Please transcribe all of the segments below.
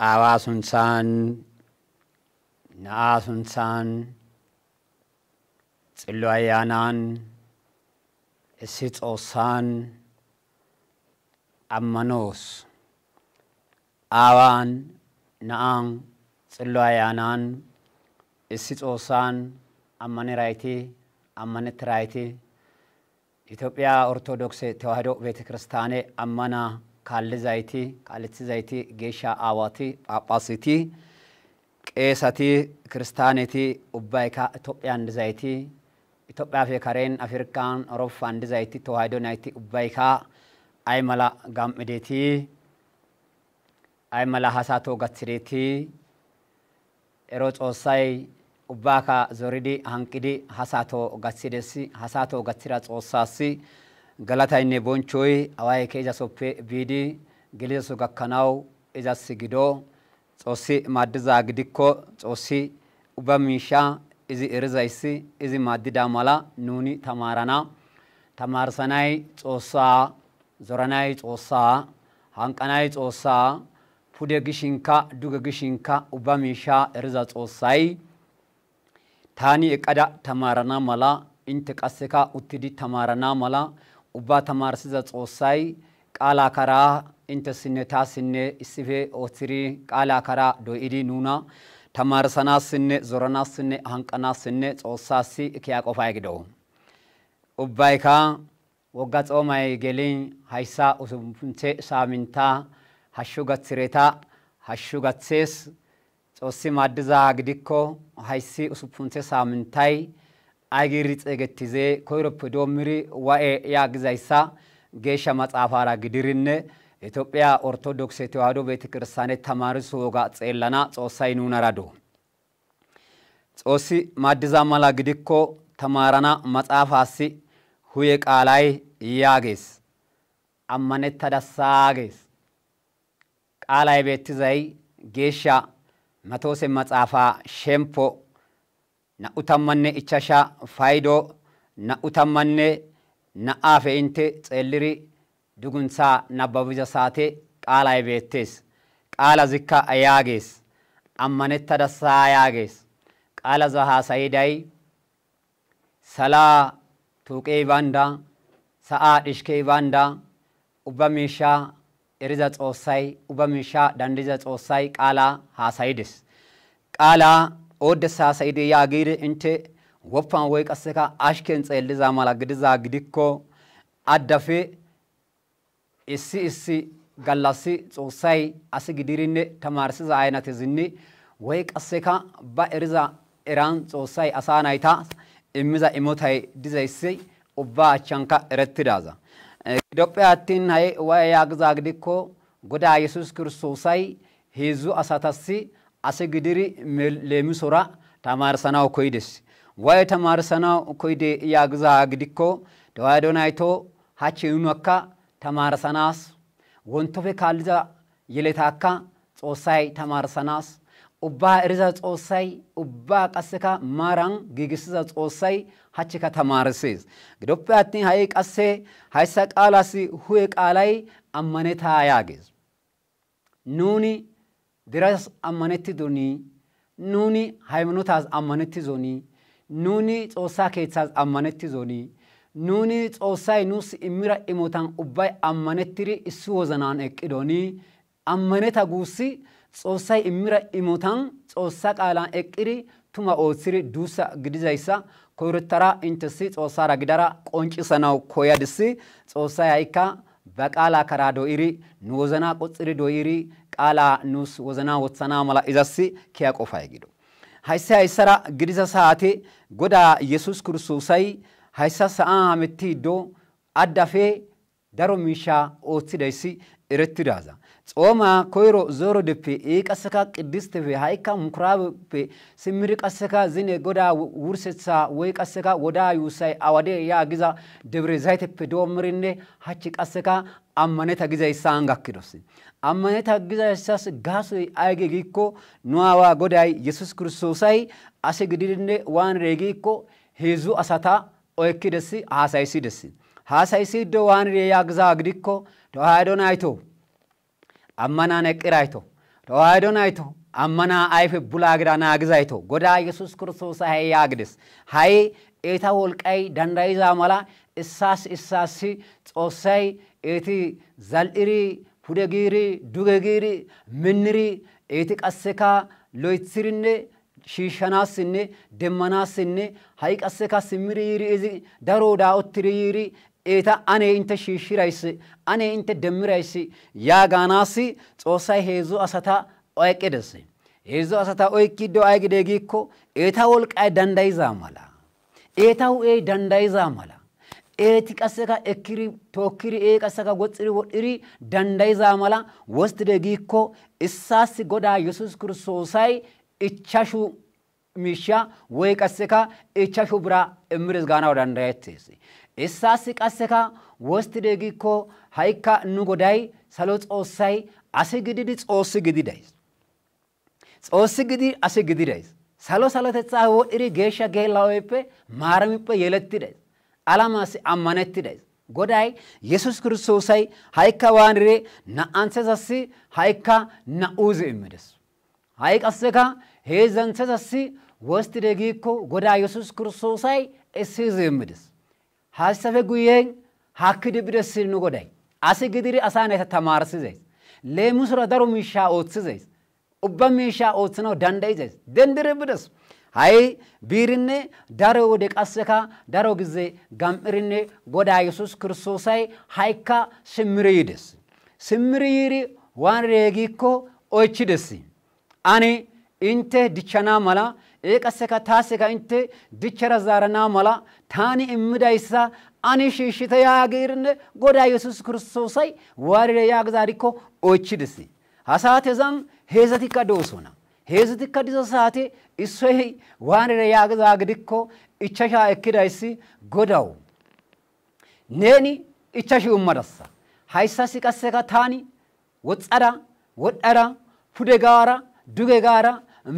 አዋሱንሳን ናሱንሳን ጽሏያናን እሲጾሳን አመኖስ አዋን ናን ጽሏያናን እሲጾሳን አመነራይቲ አመነትራይቲ ኢትዮጵያ ኦርቶዶክስ ተዋህዶ ቤተክርስቲያን አመና ካልዛይቲ ካልትዛይቲ ጌሻ አዋቲ ጳጳሲቲ ቄሳቲ ክርስቲያኒቲ ኡባይካ ኢትዮጵያ እንደዛይቲ ኢትዮጵያ ፈካሬን አፍሪካን አውሮፓ እንደዛይቲ ተዋህዶ ናይቲ ኡባይካ አይመላ ጋምዴቲ አይመላ ሐሳቶ ጋትሬቲ ኤሮጾሳይ ኡባካ ዞሪዲ ሃንቂዲ ሐሳቶ ጋትሲደሲ ሐሳቶ ጋትራ ጾሳሲ ገላታይኔ ቦንቾይ አዋይ ከኢዛሶፔ ቪዲ ግሊሶ ጋካናው ኢዛስጊዶ ጾሲ ማድዛ ግዲኮ ጾሲ ኡባሚሻ እዚ እርዛይሲ እዚ ማድዳ ማላ ኑኒ ተማራና ተማርሰናይ ጾሳ ዞራናይ ጾሳ ሃንቀናይ ጾሳ ፉደግሽንካ ዱገግሽንካ ኡባሚሻ እርዛ ጾሳይ ታኒ እቀዳ ተማራና ማላ እንተ ቀሰካ ኡትዲ ተማራና ማላ ኡባ ተማርሲዛ ጾሳይ ቃላ ከራ እንተ ስነታ ስነ እስፌ ኦትሪ ቃላ ከራ ዶኢዲ ኑና ተማርሰና ስነ ዞራና ስነ ሃንቀና ስነ ጾሳሲ እኪያቆፋ ይግዶ ኡባይካ ወጋ ጾማይ ገሊን ሃይሳ ኡሱምንቴ ሳሚንታ ሐሹጋትሬታ ሐሹጋትሴስ ጾሲ ማድዛ ግዲኮ ሃይሲ ኡሱምንቴ ሳሚንታይ አጊሪ ጸገትዜ ኮይሮፕ ዶምሪ ዋኤ ያግዛይሳ ጌሻ መጻፋራ ግድርነ ኢትዮጵያ ኦርቶዶክስ ተዋህዶ ቤተክርስቲያን ተማርሶ ጋ ጸለና ጾሳይ ኑናራዶ ጾሲ ማድዛ ማላ ግዲኮ ተማራና መጻፋሲ ሁየ ቃላይ ያጌስ አማነታ ዳሳጌስ ቃላይ ቤትዛይ ጌሻ መቶሴ መጻፋ ሼምፖ na utamanne ichasha faido na utamanne na afe inte tseliri dugunsa nababiza saate qala ibetes qala zikka ayages ammanetta dasa ayages qala zaha saidai sala tuqe banda saa dishke banda ubamisha eriza tsosai ubamisha dandiza tsosai qala hasaides qala ኦደሳ ሳይደ ያገይደ እንተ ወፋን ወይ ቀሰካ አሽከን ጸልዛ ማላ ግድዛ ግዲኮ አዳፌ እሲ ጋላሲ ጾሳይ አስግዲሪነ ተማርሲዛ አይነት ዝኒ ወይ ቀሰካ ባእርዛ ኢራን ጾሳይ አሳናይታ እምዛ ኢሞታይ ዲዛይሲ ኦባ አቻንካ ረትዳዛ ኢትዮጵያቲን ሃይ ወይ ያግዛ ግዲኮ ጎዳ ኢየሱስ ክርስቶስይ ሄዙ አሳታሲ አስግዲሪ ለሚሶራ ተማርሰናው ኮይደስ ወይ ተማርሰናው ኮይደ ያግዛ ግዲኮ ተዋዶናይቶ ሐቺኑካ ተማርሰናስ ወንቶፈ ካልዛ የለታካ ጾሳይ ተማርሰናስ ኡባ እርዛ ጾሳይ ኡባ ቀሰካ ማራን ግግስዛ ጾሳይ ሐቺካ ተማርሰስ ግዶፓቲ ሃይ ቀሰ ሃይሳ ቃላሲ ሁየ ቃላይ አማነታ ያገዝ ኑኒ ድረስ አማነቲ ዶኒ ኑኒ ሃይማኖታዝ አማነቲ ዞኒ ኑኒ ጾሳ ከጻዝ አማነቲ ዞኒ ኑኒ ጾሳይ ኑስ ኢምራ ኢሞታን ኡባይ አማነቲሪ እሱ ወዘናን እቅዶኒ አማነታ ጉሲ ጾሳይ ኢምራ ኢሞታን ጾሳ ቃላን እቅሪ ቱማ ኦትሪ ዱሳ ግዲዛይሳ ኮርተራ ኢንተሲ ጾሳራ ግዳራ ቆንጭሰናው ኮያድሲ ጾሳይ አይካ በቃላ ከራዶ ኢሪ ኖዘና ቆጽሪ ዶኢሪ ቃላ ኑስ ወዘና ወጽና ማላ ኢዛሲ ኪያቆፋ ይግዶ ሃይሳ አይሰራ ግዲዛ ሰዓቴ ጎዳ ኢየሱስ ክርስቶስይ ሃይሳ ሰዓመቲ ዶ አዳፌ ዳሮ ሚሻ ኦትዳይሲ እረትዳዛ ጾማ ኮይሮ ዞሮ ደፔ ኢቀሰካ ቅድስት ፈ ሃይካ ሙክራብ ፈ ስምሪ ቀሰካ ዝኔ ጎዳ ውርሰሳ ወይ ቀሰካ ወዳ ዩሳይ አዋዴ ያግዛ ደብረ ዘይት ፈ ዶምሪኔ ሐቺ ቀሰካ አማነታ ግዛ ይሳንጋክዶስ አማነታ ግዛ ይሳስ ጋሶ አይገጊኮ ኑዋዋ ጎዳይ ኢየሱስ ክርስቶስይ አሰግዲድኔ ዋን ሬጊኮ ሄዙ አሳታ ኦይክደሲ ሃሳይሲ ዶ ዋን ሬ ያግዛ ግዲኮ ተዋዶናይቶ አማናነ ቅራይቶ ተዋህዶ ናይቶ አመና አይፈ ቡላግራ ናግዛይቶ ጎዳ ኢየሱስ ክርስቶስ ሃይ ያግድስ ሃይ ኤታ ወልቃይ ዳንዳይዛ ማላ እሳስ ጾሳይ ኤቲ ዛልኢሪ ፉደጊሪ ዱገጊሪ ምንሪ ኤቲ ቀሰካ ሎይትሲርኔ ሺሻናስኔ ደመናስኔ ሃይ ቀሰካ ስምሪሪ እዚ ዳሮዳ ኦትሪሪ ኤታ አኔ እንተ ሺሽራይስ አኔ እንተ ደምራይስ ያ ጋናሲ ጾሳይ ሄዙ አሰታ ኦይቀደስ ሄዙ አሰታ ኦይኪዶ አይግደጊኮ ኤታ ወልቃይ ዳንዳይዛ ማላ ኤታው ዳንዳይዛ ማላ ኤቲ ቀሰካ እክሪ ቶክሪ ቀሰካ ጎጽሪ ወድሪ ዳንዳይዛ ማላ ወስት ደጊኮ እሳስ ጎዳ ኢየሱስ ክርስቶስይ እቻሹ ሚሻ ወይ ቀሰካ እቻሹ ብራ እምርዝ ጋናው ዳንዳይትስ እሳስ ቀሰካ ወስት ደጊኮ ሃይካ ንጎዳይ ሰሎ ጾሳይ አሰግድድ ጾስ ግዲዳይስ ጾስ ግዲ አሰግዲዳይስ ሰሎ ተጻ ወድሪ ጌሻ ጌላዌፔ ማረምፔ የለትዳይስ አላማስ አማነትዳይስ ጎዳይ ኢየሱስ ክርስቶስይ ሃይካ ዋንሬ ናአንሰሰሲ ሃይካ ናኡዝ እምደስ ሃይቀሰካ ሄዘንሰሰሲ ወስት ደጊኮ ጎዳ ኢየሱስ ክርስቶስይ እሲዝ እምደስ ሐሰፈ ጉየን ሃክድ ብደስ ንጎዳይ አሰግድሪ አሳነ ተማርሰዘይስ ለሙስራ ደሩ ሚሻ ኦትሰዘይስ ኡበሚሻ ኦትነው ዳንዳይዘይስ ደንድረ ብደስ ሃይ ቢርኔ ዳሮ ወደ ቀሰካ ዳሮ ግዜ ጋምርኔ ጎዳ ኢየሱስ ክርስቶስይ ሃይካ ስምሪይደስ ስምሪይሪ ዋንሬጊኮ ኦችደስ አኔ እንተ ዲቻና ማላ ኤቀሰካ ታሰካ እንተ ዲቸራ ዛራና ማላ ታኒ እምዳይሳ አኔ ሽሽተ ያገርነ ጎዳ ኢየሱስ ክርስቶስይ ዋሪረ ያግዛሪኮ ኦችደስ ሐሳተዛም ሄዘቲካ ዶሶና ሄዘቲካ ዲሶ ሳቴ ኢሶይ ዋንረ ያግዛግድኮ ኢቻሻ እክዳይሲ ጎዳው ነኒ ኢቻሹ ኡመረሳ ሃይሳሲ ቀሰካ ታኒ ወጻራ ወዳራ ፉደጋራ ዱገጋራ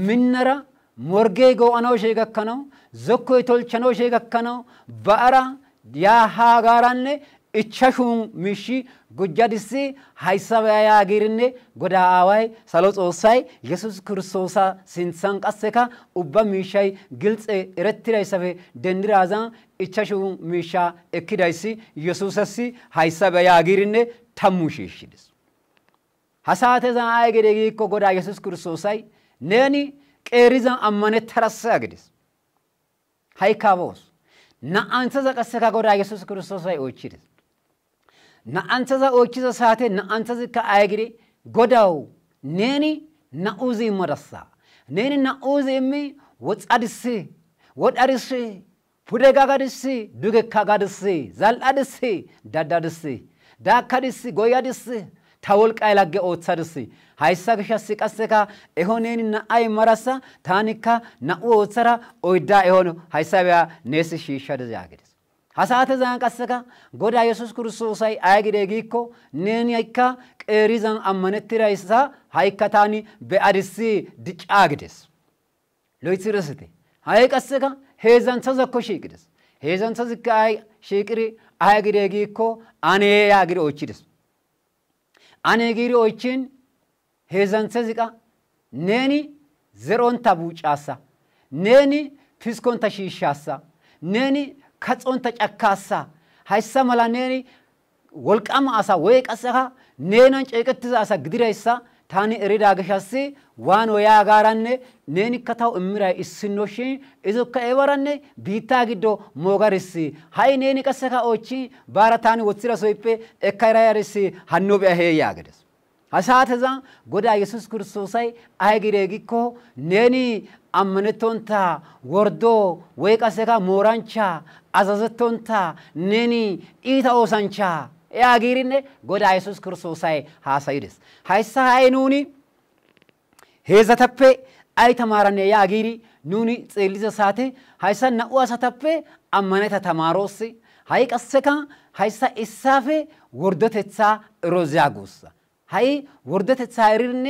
ምነራ ሞርጌጎ አናው ሸገከነው ዘኮ ይቶልቸነው ሸገከነው ባራ ያ ሃጋራነ ኢቻሹ ሚሺ ጉጃዲሲ ሃይሳባ ያጊርኔ ጎዳ አዋይ ሰሎ ጾሳይ ኢየሱስ ክርስቶስ ሲንሳን ቀሰካ ኡባ ሚሻይ ግልጽ እረትራይሰበ ደንድራዛ ኢቻሹ ሚሻ እክዳይሲ ኢየሱስሲ ሃይሳባ ያጊርኔ ታሙሽሽድስ ሐሳተዛ አይገደጊኮ ጎዳ ኢየሱስ ክርስቶስይ ነኒ ቀሪዛ አማነ ተራሳ ያግድስ ሃይካቦስ ናአንተዛ ቀሰካ ጎዳ ኢየሱስ ክርስቶስይ ኦችድስ ናአንተዛ ኦችዛ ሳቴ ናአንተዛ ከአይግሪ ጎዳው ነኒ ናኡዚ መረሳ ነኒ ናኡዚ እሚ ወጻድስ ወዳርስ ፉደጋጋድስ ዱገካጋድስ ዛልአድስ ዳዳድስ ዳካድስ ጎያድስ ታወልቃይ ላገ ኦትሳድስ ሃይሳግሻስ ቀሰካ ኤሆኔኒ ናአይ መረሳ ታኒካ ናኡ ኦትሰራ ኦይዳ ኤሆነ ሃይሳቢያ ነስ ሺሻደዝ ያግድስ ሐሳተዛን ቀሰካ ጎዳ ኢየሱስ ክርስቶስይ አይግደጊኮ ነኒይካ ቀሪዛን አማነትራይሳ ሃይካታኒ በአድስ ድጫግደስ ሎይትርስቴ ሃይ ቀሰካ ሄዛን ተዘኮ ሺቅደስ ሄዛን ተዝካይ ሺቅሪ አይግደጊኮ አኔ ያግድ ኦችድስ አኔ ግሪ ኦችን ሄዛን ተዝቃ ነኒ ዘሮንታ ቡጫሳ ነኒ ፊስኮንታ ሺሻሳ ነኒ ከጾንታ ጨካሳ ሃይሳ መላኔኒ ወልቃማ አሳ ወይ ቀሰካ ነናን ጨቀትዛ አሳ ግድራይሳ ታኒ እሪዳገሻሲ ዋን ወያ ጋራነ ነኒ ከታው እምራይ እስኖሽ እዞካ ኤወራነ ቢታ ግዶ ሞጋርሲ ሃይ ነኒ ቀሰካ ኦቺ ባራታኒ ወትራ ሶይፔ ኤካራያርሲ ሃኖቢያ ሄ ያገደስ ሐሳተዛ ጎዳ ኢየሱስ ክርስቶስይ አይግሬጊኮ ነኒ አመነቶንታ ወርዶ ወይ ቀሰካ ሞራንቻ አዛዘቶንታ ነኒ ኢታ ኦሳንቻ ያጊርነ ጎዳ ኢየሱስ ክርስቶስይ ሃሳይደስ ሃይሳ አይኑኒ ሄዘተፔ አይተማራነ ያጊሪ ኑኒ ጼሊዘ ሳቴ ሃይሳ ናኡ አሳተፔ አመነታ ተማሮስ ሃይ ቀሰካ ሃይሳ ኢሳፌ ወርዶተሳ ሮዛጉስ ሃይ ወርዶተሳ ይርነ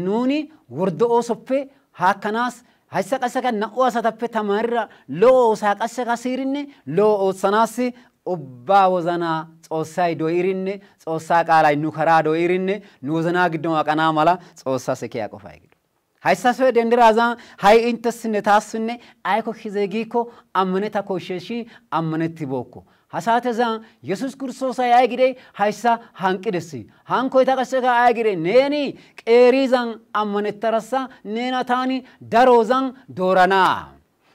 ኑኒ ወርዶ ኦሶፔ ሃከናስ ሃይሳ ቀሰካ ናኡ አሳተፔ ተማራ ሎ ሳቀሰካ ሲርነ ሎ ኦሰናስ ኦባ ወዘና Xoossay do'irinne Xoossaa qaalay nu karaa do'irinne nu wozanaa giddon aqanaa mala Xoossaa sekiyaa qofaa gido. Hayssafe dendirazan hay intessinne taassinne ayko hizeegikko ammaneta koshsheshi ammanettibookko. Hasaatezan Yesus Kirstoosay ay gidey hayssa hanqidessi. Hankoyta qasseka ay gidey neeni qeerizan ammanettarassa neena taani darozan dooranaa.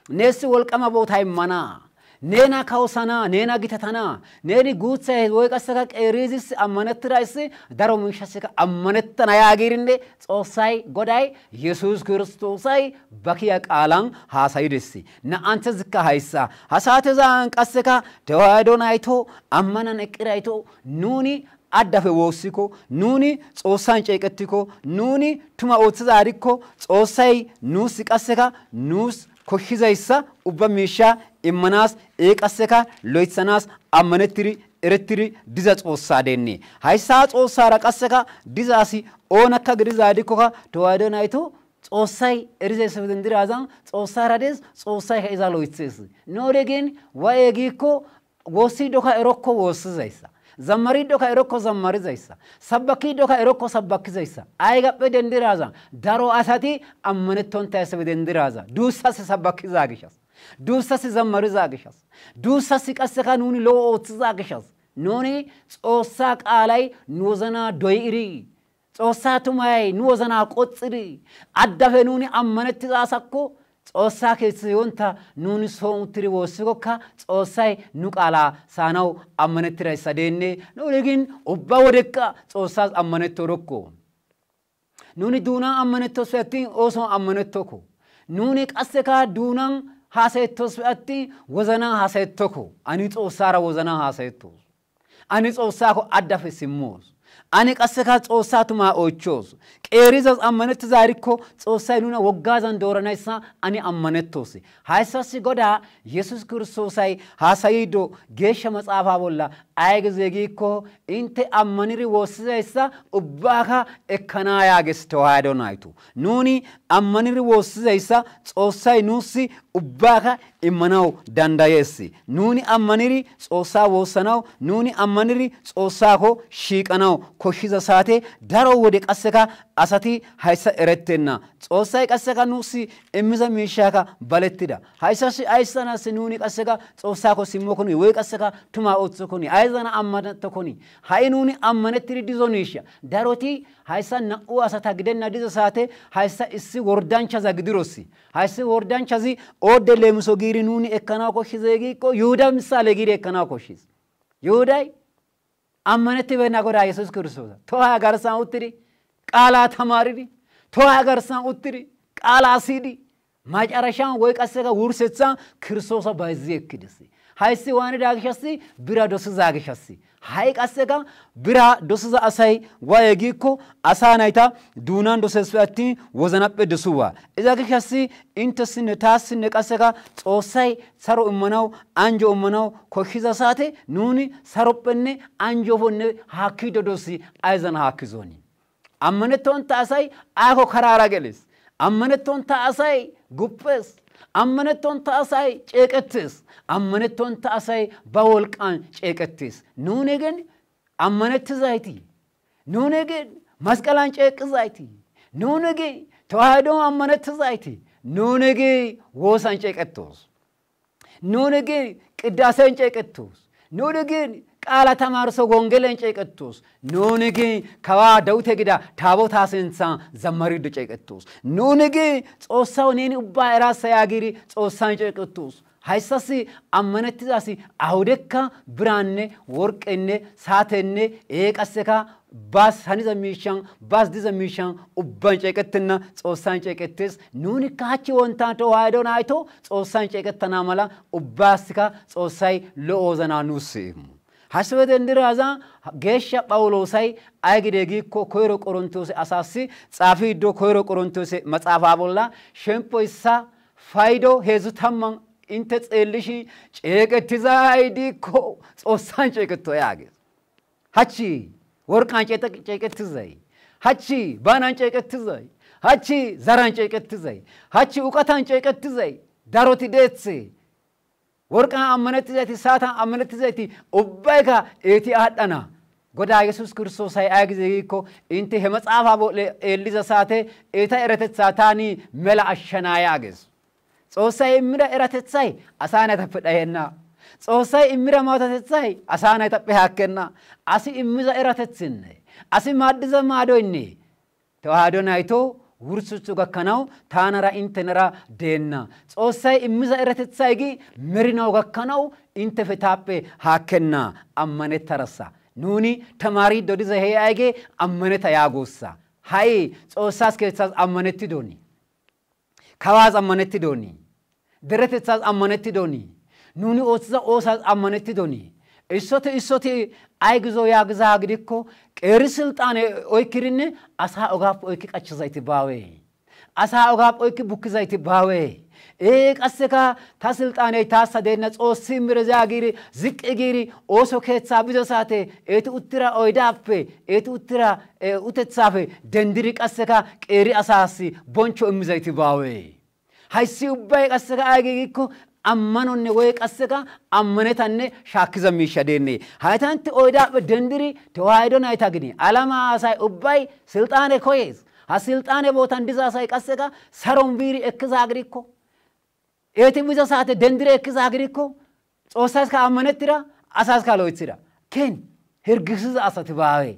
Neessi wolqama boota immanaa. Neena kawusanaa, neena gitatanaa, neeni guuthay woy qasseka qeerizis ammanettirayssi daro miishasika ammanettana yaagirinde Xoossay Goday Yesus Kirstoosay bakiya qaalan haasayidessi. Na'antezikka hayssa. Hasaatezan qasseka tewaaydo nayto ammanan eqqirayto nuuni addafe woossiko, nuuni Xoossan ceeqettiko, nuuni tuma ooththizaarikko Xoossay nuus qasseka nuus koshshizayssa ubba miishsha immanas qasseka loythanas ammanettiri erettiri diza Xoossaa deenne. Hayssa Xoossaara qasseka dizaasi oonakka gidizaadikkoka tewaaydo nayto Xoossay erizayssafe dendirazan Xoossaara des Xoossay iza loythees. Noode gin wa'ee giikko woossidoka erokko woossizayssa. Zammariddoka erokko zammarizayssa. Sabbakiddoka erokko sabbakizayssa. Aygappe dendirazan daro asati ammanettontayssafe dendirazan duussasi sabbakizaa gishas. Duussasi zammarizaa gishas. Duussasi qasseka nuuni lo'o ooththizaa gishas. Nuuni Xoossaa qaalay nu wozanaa doy'iri. Xoossaa tumay nu wozanaa qoxxiri. Addafe nuuni ammanettizaasakko Xoossaa keessa yonta nuuni soon uttiri woossikokka Xoossay nu qaalaa saanaw ammanettirayssa deenne. Nuuni gin ubba wodekka Xoossaas ammanettorokko. Nuuni duunaan ammanettosi attin ooson ammanettoko. Nuuni qasseka duunaan haasayettosi attin wozanaan haasayettoko. Ani Xoossaara wozanaan haasayettoos. Ani Xoossaako addafe simmoos. Ani qasseka Xoossaa tumaa oychoos. Qeerizas ammanettizaarikko Xoossay nuna woggaazan dooranayssa ani ammanettoos. Hayssasi Godaa Yesus Kirstoosay haasayido geeshsha matsaafaa bolla ay gizee giikko inte ammaniri woossizayssa ubbaaka ekkanaa yaages tewaaydo naytu. Nuuni ammaniri woossizayssa Xoossay nuussi ubbaaka immanaw dandayeessi. Nuuni ammaniri Xoossaa woossanaw, nuuni ammaniri Xoossaako shiiqanaw koshshiza saate daro wode qasseka asati hayssa erettenna. Xoossay qasseka nuussi immiza miishshaaka balettida. Hayssasi ayssanassi nuuni qasseka Xoossaako simmokoni woy qasseka tumaa ooththokoni ayzana ammanettokoni. Ha'i nuuni ammanettiri dizo miishsha daroti hayssa na'u asata gidenna dizo saate hayssa issi wordanchaza gidirossi. Hayssi wordanchazi oodde leemiso giiri nuuni ekkanaw koshshizee giikko Yihuda misaale giiri ekkanaw koshshiz. Yihuday ammanettibeenna Godaa Yesus Kiristoosa tohaa garssan uttidi qaalaa tamaaridi tohaa garssan uttidi qaalaa siyidi macarashan woy qasseka wurssethan Kiristoosa bayzzi ekkides. Hayssi waanida gishassi bira dosizaa gishassi. Ha'i qasseka bira dosiza asay waa'ee giikko asaa nayta duunaan doseesfe attin wozanappe dosuwa. Iza gishassi intessinne taassinne qasseka Xoossay saro immanaw anjo immanaw koshshiza saate nuuni saroppenne anjofonne haakkido dosi ayzan haakkizooni. Ammanettonta asay ayko karaara geles. Ammanettonta asay guppees. Ammanettonta asay ceeqettees. Ammanettonta asay ba wolqaan ceeqettees. Nuuni gin ammanettizayti. Nuuni gin masqalaan ceeqizayti. Nuuni gin tewaahidoon ammanettizayti. Nuuni gin woosan ceeqettoos. Nuuni gin qiddaaseen ceeqettoos. Nuuni gin qaala tamaarso gongeleen ceeqettoos. Nuuni gin kawaa Dawite gida taabotaa sintsan zammariiddo ceeqettoos. Nuuni gin Xoossaw neeni ubbaa eraassa yaagiri Xoossaan ceeqettoos. Hayssasi ammanettizaasi awudekka biraanne worqenne saatenne qasseka baas haniza miishshan baas diza miishshan ubban ceeqettenna Xoossaan ceeqettees. Nuunikka hachi wontaan tewaaydo nayto Xoossaan ceeqettanaa mala ubbaasikka Xoossay lo'o wozanaa nuussi immu. Haysafe dendirazan geeshsha Phawuloosay ay gidee giikko koyro Qorontoose asaassi xaafiiddo koyro Qorontoose matsaafaa bolla shemppo isaa faydo 30 inte xeellishi ceeqettizay diikko Xoossaan ceeqetto yaagees. Hachi worqaan ceeqettizay, hachi baanan ceeqettizay, hachi zaran ceeqettizay, hachi uqatan ceeqettizay daroti deetse. worqa ammanettizayti saatan ammanettizayti ubbayka eti aadhana goda Yesus Kristos ay agiziko inte he maxaafa bolle eliza saate eta eratetsa tani mela ashana yages Xoossay immira eratetsay asana tafedhayenna Xoossay immira maatetsay asana taphe hakkenna asi immiza eratetsinne asi maaddiza maadoynne ተዋህዶ ናይቶ ውርሱቹ ገከናው ታነራ ኢንተነራ ደና ጾሳይ እምዛ እረተጻይጊ መሪናው ገከናው ኢንተፈታፔ ሃከና አመነ ተረሳ ኑኒ ተማሪ ዶዲዘ ሄያይጌ አመነ ተያጎሳ ሃይ ጾሳስ ከጻስ አመነቲ ዶኒ ካዋዝ አመነቲ ዶኒ ደረተጻስ አመነቲ ዶኒ ኑኒ ኦሳስ አመነቲ ዶኒ እሶቴ አይግዞ ያግዛ ግዲኮ ቀሪ ስልጣን ኦይክሪን አሳ ኦጋፍ ኦይክ ቀችዛይቲ ባዌ አሳ ኦጋፍ ኦይክ ቡክዛይቲ ባዌ ቀሰካ ታስልጣኔ ታሰደነ ጾሲ ምረዛጊሪ ዝቅጊሪ ኦሶ ከጻ ቢዘሳቴ ኤቱ ኡትራ ኦይዳፈ ኤቱ ኡትራ ኡተጻፈ ደንድሪ ቀሰካ ቀሪ አሳሲ ቦንቾ እምዛይቲ ባዌ ሃይሲ ኡባይ ቀሰካ አይጊኮ ammanonne way qasseka ammanetanne shaakkiza miishadenne haytanti oyda dendiri tewaydo nayta gini alama asay ubbay siltaane koyes ha siltaane botan diza asay qasseka saron biri ekkiza agrikko eti biza saate dendire ekkiza agrikko xoosas ka ammanetira asas ka loytsira ken hirgisiza asati baawe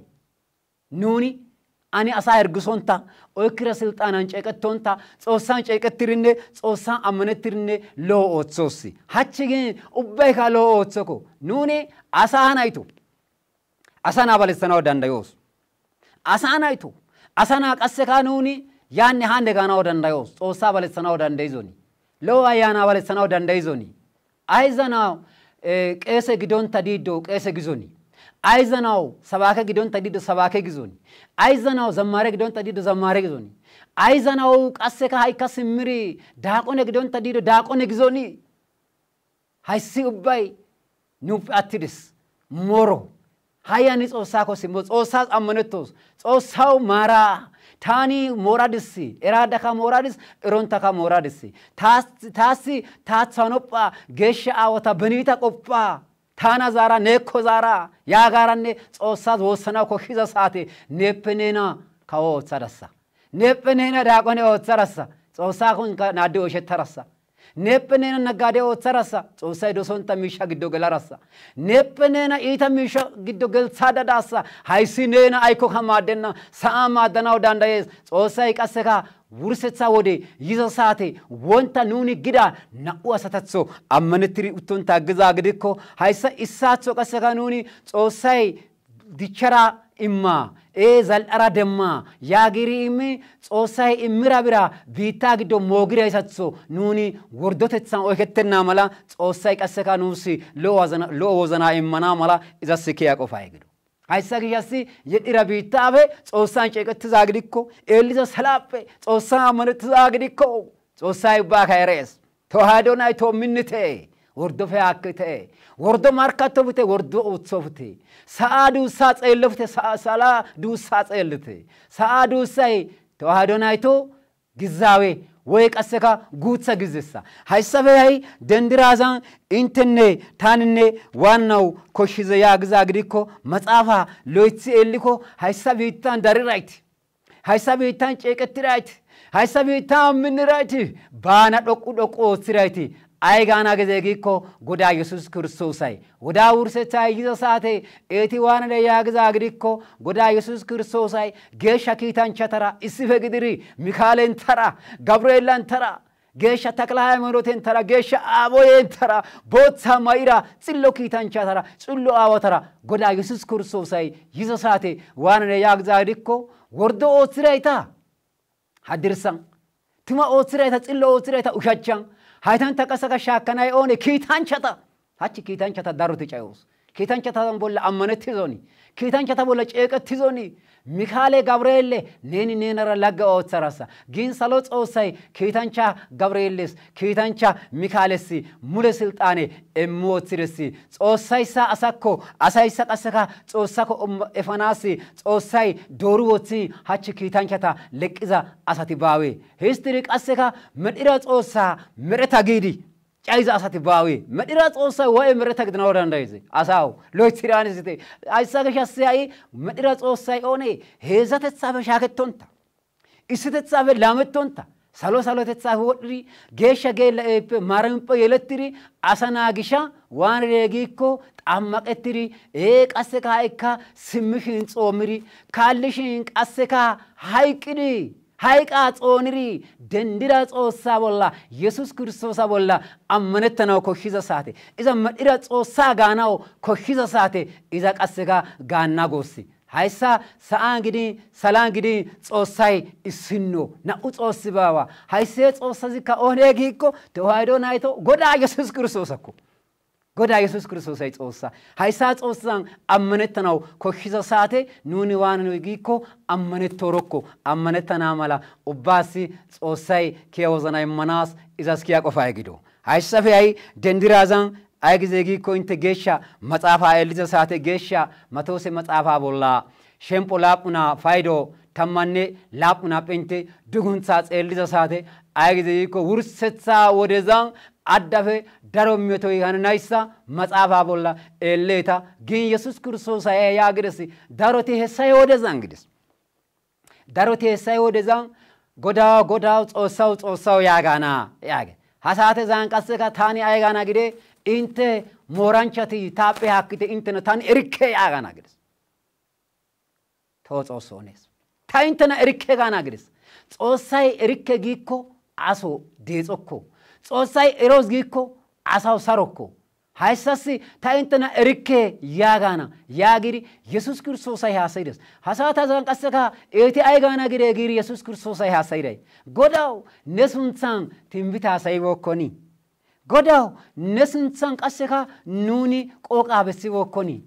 nuni ani asa ergusonta oykira siltanan ceqetonta xoossan ceqettirine xoossan ammanettirine lo otsosi hachigi ubbayka lo otsoko nuni asa hanaytu asana balesanaw dandayos asa hanaytu asana qasseka nuni yanne hande ganaw dandayos xoossa balesanaw dandayzoni lo ayana balesanaw dandayzoni ayzanaw qese gidonta dido qese gizoni አይዘናው ሰባከ ግዶን ተዲዶ ሰባከ ግዞኒ አይዘናው ዘማረ ግዶን ተዲዶ ዘማረ ግዞኒ አይዘናው ቀሰከ ሃይከ ስምሪ ዳቆነ ግዶን ተዲዶ ዳቆነ ግዞኒ ሃይሲ ኡባይ ኑፍ አትዲስ ሞሮ ሃያኒ ጾሳኮ ሲሞ ጾሳስ አመነቶስ ጾሳው ማራ ታኒ ሞራድሲ ኤራዳካ ሞራድስ እሮንታካ ሞራድሲ ታሲ ታጻኖጳ ገሽ አወታ በኒታ ቆጳ ታና ዛራ ነኮ ዛራ ያጋራኔ ጾሳስ ወሰና ኮኺዛ ሳቴ ነፕኔና ካዎ ጸረሳ ነፕኔና ዳቆኔ ወጸረሳ ጾሳ ኩን ናዲ ወሸተረሳ ነፕኔና ነጋዴ ወጸረሳ ጾሳ ዶሶንታ ሚሻ ግዶ ገላራሳ ነፕኔና ኢታ ሚሻ ግዶ ገልሳዳዳሳ ሃይሲኔና አይኮ ከማደና ሳማ ደናው ዳንዳየስ ጾሳ ይቀሰካ ውርሰጻ ወደ ይዘሳቴ ወንታ ኑኒ ግዳ ናኡ አሰተጾ አመነትሪ ኡቶንታ ግዛ ግድኮ ሃይሳ ኢሳጾ ቀሰካ ኑኒ ጾሳይ ዲቸራ ኢማ ዘልአራ ደማ ያጊሪሚ ጾሳይ ኢምራብራ ቢታ ግዶ ሞግሪ አይሰጾ ኑኒ ወርዶተጻን ኦይከተና ማላ ጾሳይ ቀሰካ ኑሲ ሎወዘና ኢማና ማላ ኢዛስኪ ያቆፋይ ግዶ haysa giyasi yedira biitabe xoossan ceeqettiza gidikko eliza salappe xoossan amanettiza gidikko xoosay baaka eres tewahdo nay to minnite wordo fe akkite wordo markatobite wordo utsofite saadu sa xeellofite sala du sa xeellite saadu say tewahdo nay to gizawe ወይ ቀሰካ ጉትሰ ግዝሳ ሃይሰበ ሃይ ደንድራዛን ኢንተነ ታንነ ዋናው ኮሽዘ ያግዛ ግዲኮ መጻፋ ሎይት ኤሊኮ ሃይሰቢታን ዳሪራይት ሃይሰቢታን ጨቀትራይት ሃይሰቢታን ምንራይት ባና ዶቁ ሲራይት አይጋና ገዘጊኮ ጎዳ ኢየሱስ ክርስቶስይ ወዳ ውርሰታይ ይዘሳቴ ኤቲ ዋና ያግዛ ግዲኮ ጎዳ ኢየሱስ ክርስቶስይ ጌሻ ኪታንቻተራ ኢስፈ ግድሪ ሚካኤልን ተራ ገብርኤልን ተራ ጌሻ ተክለ ሃይማኖትን ተራ ጌሻ አቦየን ተራ ቦታ ማይራ ጽሎ ኪታንቻተራ ጽሎ አወተራ ጎዳ ኢየሱስ ክርስቶስይ ይዘሳቴ ዋና ያግዛ ግዲኮ ወርዶ ኦትራይታ ሀድርሳን ትማ ኦትራይታ ጽሎ ኦትራይታ ኡሻቻን haytan takasaka shaakanay one kiitanchata hachi kiitanchata daruti cayos kiitanchata bolla ammanettizoni kiitanchata bolla ceeqettizoni Mikaale Gabrielle neni nenara lagga otsarasa gin salo xoosay kiitancha Gabrieles kiitancha Mikaalesi mule siltaane emmotsiresi xoosaysa asakko asaysa qasaka xoosako efanasi xoosay doru wotsi hachi kiitanchata leqiza asati baawe histiri qasaka medira xoosa mereta gidi caiza asati baawi medira xoossay wae mereta gidana dandayze asaw loytirani zite aysa gashasi ay medira xoossay one heezatetsafe shaaketonta issitetsafe laametonta salo salotetsafe wodhiri geeshsha geella eeppe marampo yelettiri asa naagisha waanire giikko xammaqettiri qasseka ha'ikka simmishin xoomiri kaallishin qasseka hayqqidi hayqa xooniri dendira xoossa bolla Yesus Kiristoosa bolla ammanettanaw koshshiza saate iza medhira xoossa gaanaw koshshiza saate iza qasseka gaanna goossi hayssa sa'an gidi salan gidi xoossay issinno na'u xoossi baawa haysse xoossazikka oone giikko tewaydo nayto goda Yesus Kiristoosakko goda Yesus Kiristoosay xoossa hayssa xoossan ammanettanaw koshshiza saate nuni waanano giikko ammanettorokko ammanettana mala ubbaasi xoossay kiyawozana immanas izas kiya qofay gido hayssafe ay dendirazan ay gize giikko inte geeshsha maxaafa eliza saate geeshsha Matose maxaafa bolla shempo laapuna faydo tammanne laapuna pente duguntha xeelliza saate ay gize giikko wursetha wodezan addafe daro metoy hanaysa maxaafa bolla eleta gin Yesus Kiristoosa yaagiresi daroti hessay wodezan gides daroti hessay wodezan goda xoossaw yaagana yaage hasaate zan qasseka tani ay gaana gide inte moranchati taappe hakkite intena tani erikke yaagana gides to xoossones ta intena erikke gaana gides xoossay erikke giikko aso deexokko xoossay eros giikko asaw sarokko hayssasi ta intena erikke yaagana yaagiri Yesus Kiristoosay haasayides hasaata zan qasseka eeti ay gaana gide giri Yesus Kiristoosay haasayiday godaw ne sunthan tinbita haasayibokkoni godaw ne sunthan qasseka nuni qooqa bessibokkoni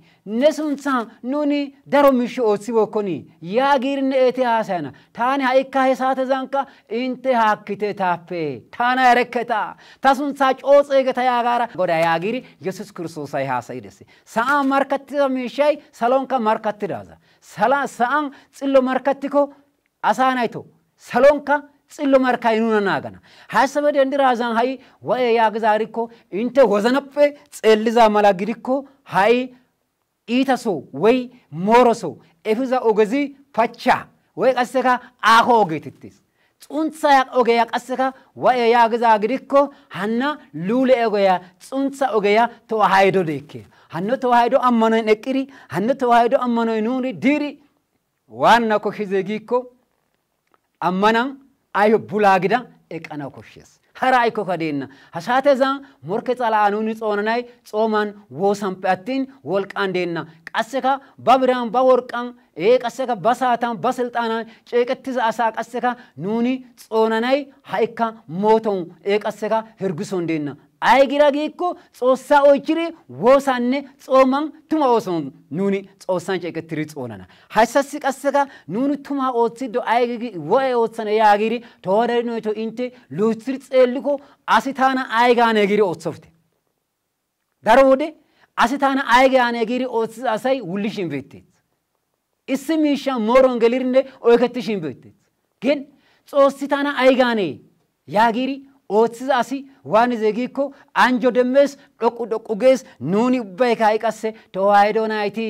ne sunthan nuni daro miishsho ooththibookkoni yaagirinne eeti haasayana taani ha'ikka he saatezanka inte haakkite taappe taana erekketa ta sunthaa coo xeegeta yaagara goda yaagiri Yesus Kiristoosay haasayides sa'an markkattiza miishshay salonka markkattidaza sa'an xillo markkattikko asaa nayto salonka xillo markay nuna naagana haysabe dendirazan hay wae yaagizarikko inte wozanappe xeelliza mala gidikko hay iitaso way moroso efiza ogezi pacha way qasseka aako ogetettis xuntha ogeya qasseka wae yaagiza gidikko hanna luule ogeya xuntha ogeya to haydo dekke hanno to haydo ammanoy eqqiri hanno to haydo ammanoy nuni diri waanna ko hizegikko ammanan ayo bulagida eqana koshshes hara ayko kadena hasatezan morke xalaanuni xoonanay xooman wosampe attin wolqan deenna qasseka babiran ba worqan qasseka basatan basilxanan ceeqettiza asa qasseka nuni xoonanay ha'ikka mooton qasseka hirgison deenna ay gira giikko xoossa oychiri woosanne xooman tuma ooson nuni xoossan ceeqettiri xoonana hayssasi qasseka nuni tuma ooththido ay gigi woe ooththana yaagiri toodaynoyto inte luuthiri xeelliko asi taana ay gaane giri ooththofte daro wode asi taana ay gaane giri ooththiza asay wullishin beettees issi miishsha mooron gelirne oykettishin beettees gin xoossi taana ay gaane yaagiri ooththiza asi waanize giikko anjo demmees dhoqu gees nuni ubbayka hay qasse tewaydo nayti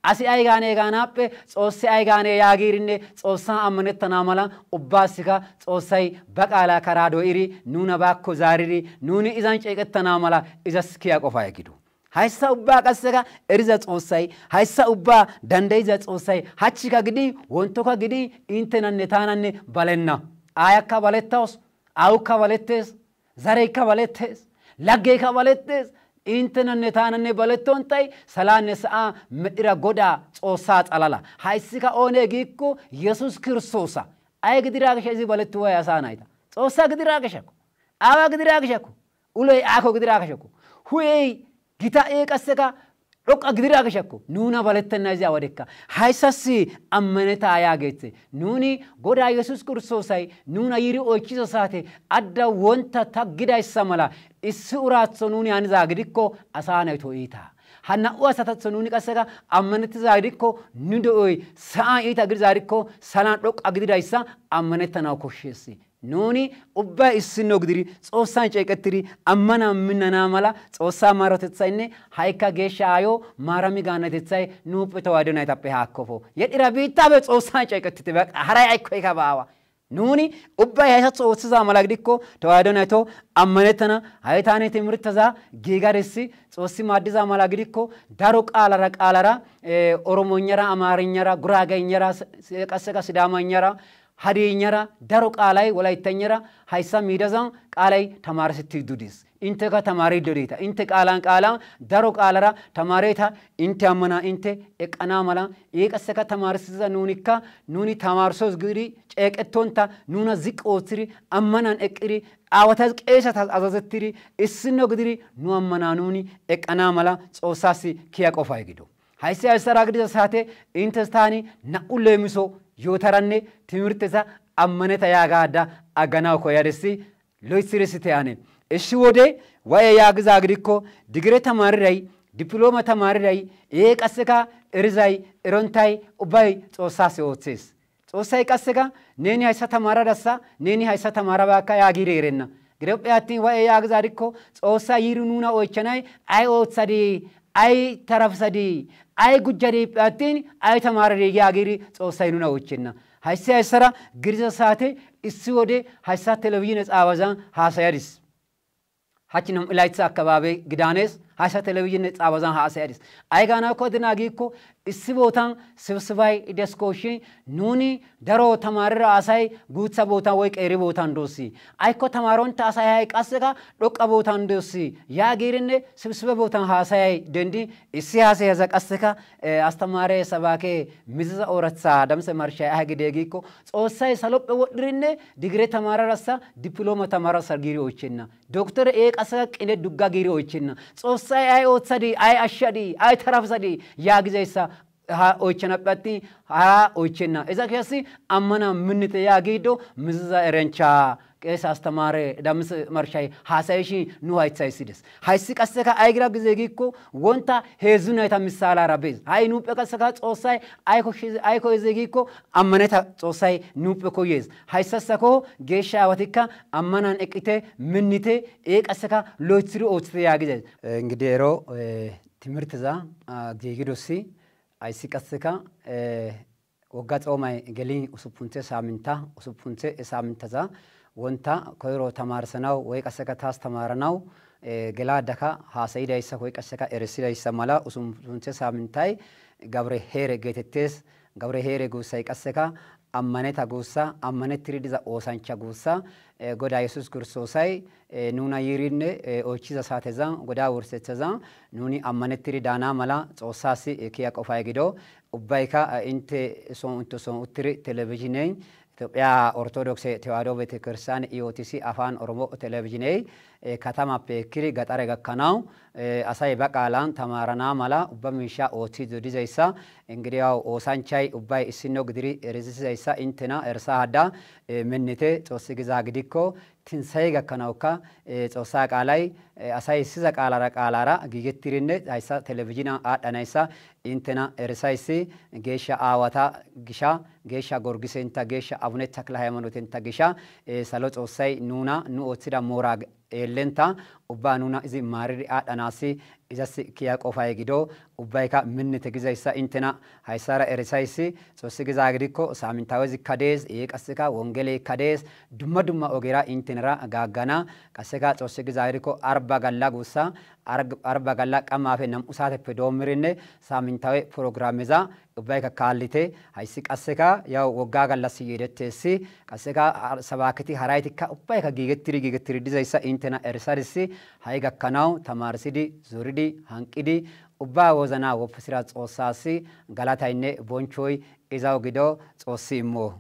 asi ay gaane gaanappe xoossi ay gaane yaagirinne xoossan ammanettana mala ubbaasika xoossay ba qaala karaa do'iri nuna baakko zaariri nuni izan ceeqettana mala izas kiya qofa gidu hayssa ubba qasseka eriza xoossay hayssa ubba dandayiza xoossay hachchika gidi wontoka gidi intenanne taananne balenna ayakka balettawus awukka balettes zareykka balettes laggeykka balettes intenanne taananne balettontay salaanne sa'a medhira goda xoossaa xalala hayssika oone giikko Yesus Kiristoosa ay gidira gashe izi balettu way asaa nayta xoossaa gidira gashakko awa gidira gashakko uloy aako gidira gashakko huyey gita qasseka dhoqa gidira gashakko nuna balettenna izi awadekka hayssasi ammaneta yaageetse nuni goda Yesus Kiristoosay nuna yiri oychiza saate adda wonta taggidayssa mala issi uraatso nuni haniza gidikko asaa nayto iita hana'u asatatso nuni qasseka ammanetiza gidikko nu do'oy sa'an iita gidiza gidikko salan dhoqa gididayssa ammanettanaw koshsheesi نوني أبا السنو قدري صوصان شيكتري أمنا مننا ملا صوصا مارو تتسايني هايكا جيش آيو مارامي غانا تتساي نوب بتوادو نايتا بهاكوفو يد إرابيتا بيت صوصان شيكتري بك هراي أيكويكا باوا نوني أبا يهات صوصا ملا قديكو توادو نايتو أمنتنا هايتاني تمرتزا جيغارسي صوصي مادزا ملا قديكو داروك آلارك آلارا أورومو نيرا أماري نيرا غراغي نيرا سيكاسيكا سيداما نيرا هدي نيرا داروك آلاي ولا يتنيرا هايسا ميدازان آلاي تمارستي دوديس انت کا تماری دوریتا انت قالان داروك آلارا تماریتا انت امنا انت ایک انا ملا ایک اسکا تمارسیزا نونیکا نونی تمارسوز گری ایک اتونتا نونا زق اوتری امنا اکری آواتاز قیشا تاز ازازتری اسنو گدری نو امنا نونی ایک انا ملا صوصاسی کیا قفای گدو هايسي أسرع قديس ساته إنتستاني نقول له مسو يوتراني تمرتزا أمانة يا قادا أغناو كويارسي لو يصيرسي تاني إشوده ويا ياغز أغريكو دغري تماري دبلومة تماري إيك أسكا إرزاي إرونتاي أباي صوصاسي أوتسيس صوصاي كأسكا نيني هايسا تمارا دسا نيني هايسا تمارا باكا ياغيري رينا غريب ياتين ويا ياغز أغريكو صوصا يرونونا أوچناي أي أوتسادي أي طرف سدي أي جدري باتين أي تماري ياغيري صوصاينونا وچنا هايسي أسرا غريزا ساته إسوده هايسا تلفزيون آوازان هاسياريس هاتينم إلايتسا كبابي غدانيس هايسا تلفزيون آوازان هاسياريس أي غانا كو دناغيكو إسبوتان سبسباي ديسكوشين نوني درو تمارر آساي غوتسا بوتان ويك إيري بوتان دوسي أي كو تمارون تاساي هايك أسكا روك أبوتان دوسي يا غيرين سبسبا بوتان هاساي دندي إسي هاسي هزاك أسكا أستماري سباكي مزيزا أورتسا دمس مرشاي أهي ديگيكو أوساي سلوب ودرين ديگري تمارر أسا دبلومة تمارر سرگيري وچنا دكتور إيك أسكا كنه دقا گيري وچنا أوساي أي أوتسادي أي أشادي أي طرف سدي يا غزيسا ها اوچنا پتی ها اوچنا اذا كيسي امنا منته ياغيدو مززا ارنچا كيس استماره دمس مرشاي حاسايشي نو هايتسايسيدس هايسي قسكا ايغرا گزيگيكو وونتا هيزونا يتا مثالا رابيز هاي نو پقسكا صوساي ايكو زيگيكو امنتا صوساي نو پكو يز هايسسكو گيشا واتيكا امنان اكيته منته ايك اسكا لوتري اوتري ياگيز انگديرو تمرتزا گيگيدوسي أيسي كسكا وقت أوماي قلين وسبونتة سامنتا زا وانتا كويرو تمارسناو ويك أسكا تاس تمارناو قلا دكا هاسايدا إيسا ويك أسكا إرسيدا إيسا مالا وسبونتة سامنتاي قبري هيري جيتتيس قبري هيري قوسايك أسكا أمانتا قوسا أمانت تريدزا أوسانشا قوسا قدا يسوس كرسوساي نونا يرين أوچيزا ساتزان قدا ورسيتزان نوني أمانت تريدانا مالا توساسي كيا قفاي جدو وبايكا انت سون اتري تلفزيونين يا أرثوذكس تيوادو بتكرسان إيوتيسي أفان أورمو تلفزيوني كتاما بكري غتارغا كاناو أساي بقالان تمارنا مالا وبمشا أوتي دوديزايسا إنغرياو أوسانشاي وباي إسينو غدري ريزيزايسا إنتنا إرسا هدا منته توسيغزا غديكو تنسايغا كاناوكا توسا قالاي أساي سيزا قالارا غيغتيرين هايسا تلفزيونا آدانايسا إنتنا إرسايسي جيشا آواتا جيشا غورغيسنتا جيشا أبوني تكلا هيمانوتنتا جيشا سالوت أوساي نونا نو أوتيدا موراغ إلنتا وبانونا إذا ماري آداناسي إذا كيا قفاي جدو وبايكا من تجزايسا إنتنا هايسارا إرسايسي توسيغزا غديكو سامنتاوزي كاديز إيك أسكا وانجلي كاديز دم أوغيرا إنتنرا غاغانا كسكا توسيغزا غديكو أربع غلا غوسا أربع غلا كما في نم أسات في دومرين سامنتاوي بروغراميزا وبايكا كاليتي هايسيك أسكا يا وغا غلا سييدتسي كسكا سباكتي هرايتيكا وبايكا جيجتري ديزايسا إنتنا إرساريسي هايغا كاناو تمارسيدي زوريدي هانكيدي وبا وزنا وفسرات أوساسي غلاتايني بونشوي إزاو غيدو توسيمو